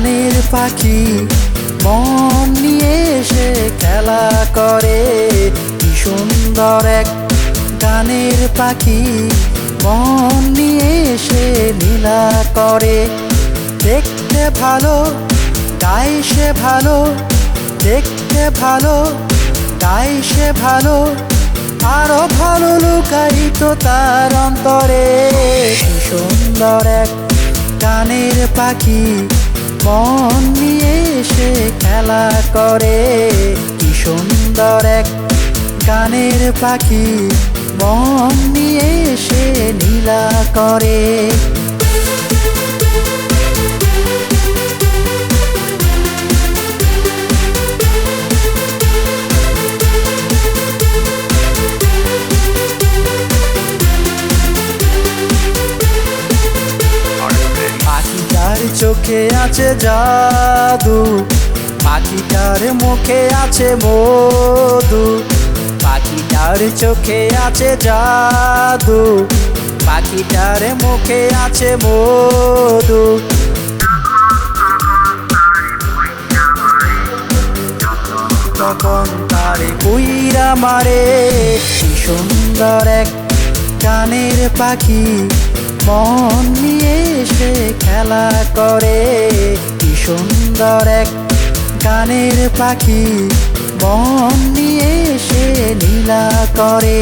গানের পাখি মন নিয়ে এসে খেলা করে। কি সুন্দর এক গানের পাখি মন নিয়ে এসে লীলা করে। দেখতে ভালো গায় সে ভালো, দেখতে ভালো গায় সে ভালো, আরো ভালো লুকায়িত তার অন্তরে। কি সুন্দর এক গানের পাখি মন নিয়ে এসে খেলা করে। কি সুন্দর এক গানের পাখি মন নিয়ে এসে লীলা করে। পাখিটার চোখে আছে জাদু, পাখিটার মুখে আছে মধু। পাখিটার চোখে আছে জাদু, পাখিটার মুখে আছে মধু। তখন তারে কুইরা মারে। কি সুন্দর এক গানের পাখি মন নিয়ে এসে খেলা করে। কি সুন্দর এক গানের পাখি মন নিয়ে এসে লীলা করে।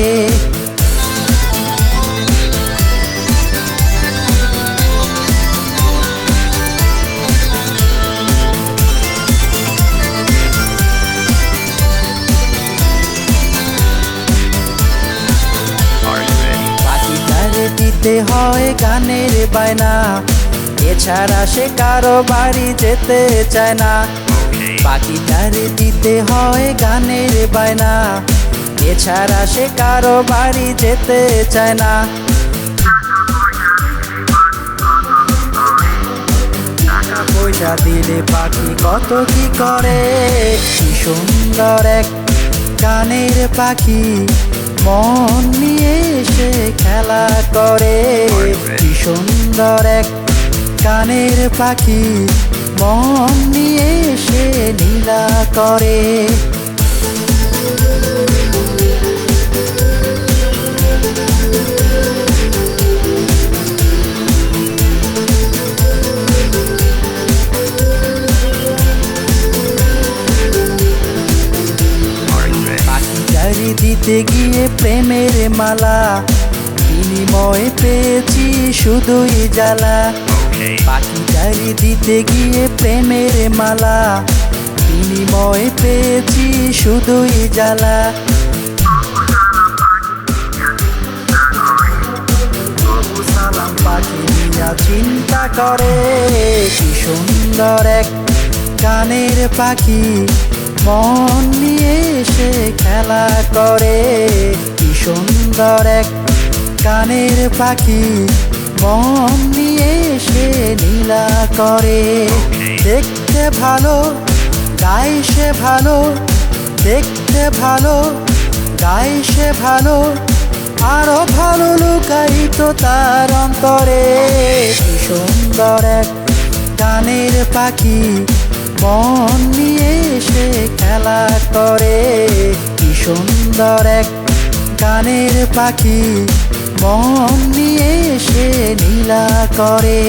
দিতে হয় গানের বায়না, এছাড়া সে কারো বাড়ি যেতে চায় না। পাখিটারে দিতে হয় গানের বায়না, এছাড়া সে কারো বাড়ি যেতে চায় না। টাকা পয়সা দিলে পাখি কত কি করে। কি সুন্দর এক গানের পাখি মন নিয়ে এসে খেলা করে। কি সুন্দর এক গানের পাখি মন নিয়ে এসে লীলা করে। দিতে গিয়ে প্রেমের মালা, বিনিময়ে পেয়েছি শুধুই জ্বালা। পাখিটারি দিতে গিয়ে প্রেমের মালা, বিনিময়ে পেয়েছি শুধুই জ্বালা। সালাম পাখি নিয়া চিন্তা করে। কি সুন্দর এক গানের পাখি মন নিয়ে এসে খেলা করে। কি সুন্দর এক গানের পাখি মন নিয়ে এসে লীলা করে। দেখতে ভালো গায় সে ভালো, দেখতে ভালো গায় সে ভালো, আরো ভালো লুকায়িত তার অন্তরে। কি সুন্দর এক গানের পাখি মন নিয়ে এসে খেলা করে। কি সুন্দর এক গানের পাখি মন নিয়ে এসে লীলা করে।